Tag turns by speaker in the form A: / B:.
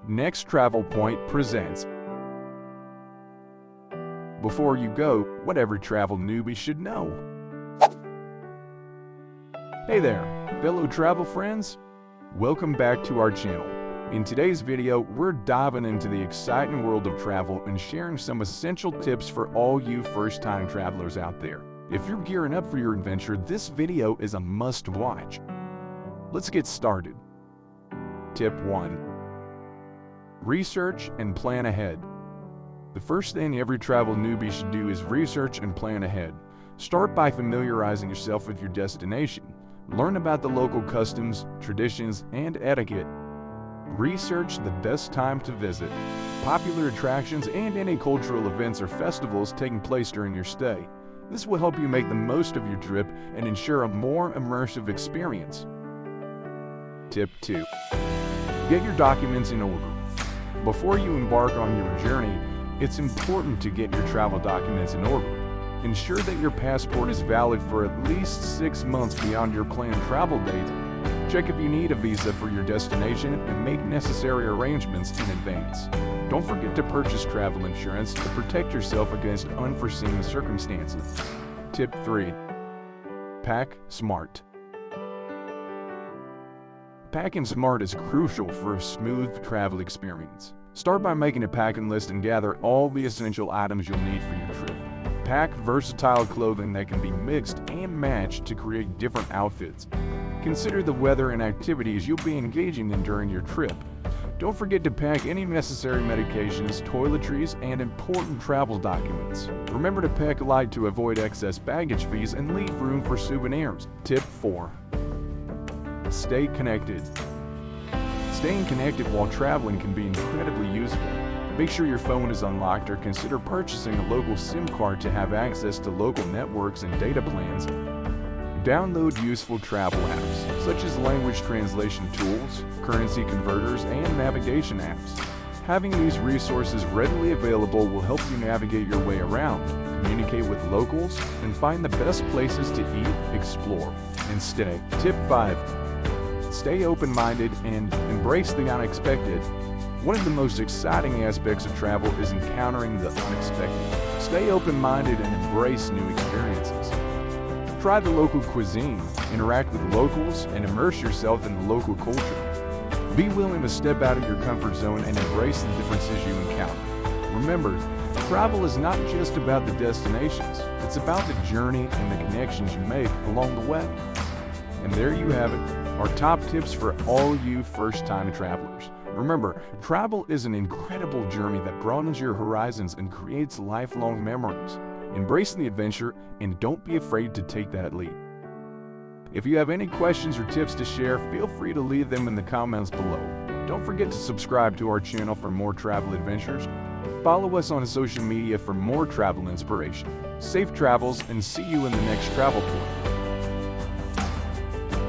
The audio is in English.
A: Next Travel Point presents. Before you go, what every travel newbie should know. Hey there, fellow travel friends. Welcome back to our channel. In today's video, we're diving into the exciting world of travel and sharing some essential tips for all you first-time travelers out there. If you're gearing up for your adventure, this video is a must-watch. Let's get started. Tip 1. Research and plan ahead. The first thing every travel newbie should do is research and plan ahead. Start by familiarizing yourself with your destination. Learn about the local customs, traditions, and etiquette. Research the best time to visit, popular attractions, and any cultural events or festivals taking place during your stay. This will help you make the most of your trip and ensure a more immersive experience. Tip 2. Get your documents in order. Before you embark on your journey, it's important to get your travel documents in order. Ensure that your passport is valid for at least 6 months beyond your planned travel date. Check if you need a visa for your destination and make necessary arrangements in advance. Don't forget to purchase travel insurance to protect yourself against unforeseen circumstances. Tip 3. Pack smart. Packing smart is crucial for a smooth travel experience. Start by making a packing list and gather all the essential items you'll need for your trip. Pack versatile clothing that can be mixed and matched to create different outfits. Consider the weather and activities you'll be engaging in during your trip. Don't forget to pack any necessary medications, toiletries, and important travel documents. Remember to pack light to avoid excess baggage fees and leave room for souvenirs. Tip 4. Stay connected. Staying connected while traveling can be incredibly useful. Make sure your phone is unlocked or consider purchasing a local SIM card to have access to local networks and data plans. Download useful travel apps, such as language translation tools, currency converters, and navigation apps. Having these resources readily available will help you navigate your way around, communicate with locals, and find the best places to eat, explore, and stay. Tip 5. Stay open-minded and embrace the unexpected. One of the most exciting aspects of travel is encountering the unexpected. Stay open-minded and embrace new experiences. Try the local cuisine, interact with locals, and immerse yourself in the local culture. Be willing to step out of your comfort zone and embrace the differences you encounter. Remember, travel is not just about the destinations, it's about the journey and the connections you make along the way. And there you have it, our top tips for all you first-time travelers. Remember, travel is an incredible journey that broadens your horizons and creates lifelong memories. Embrace the adventure and don't be afraid to take that leap. If you have any questions or tips to share, feel free to leave them in the comments below. Don't forget to subscribe to our channel for more travel adventures. Follow us on social media for more travel inspiration. Safe travels and see you in the next travel point.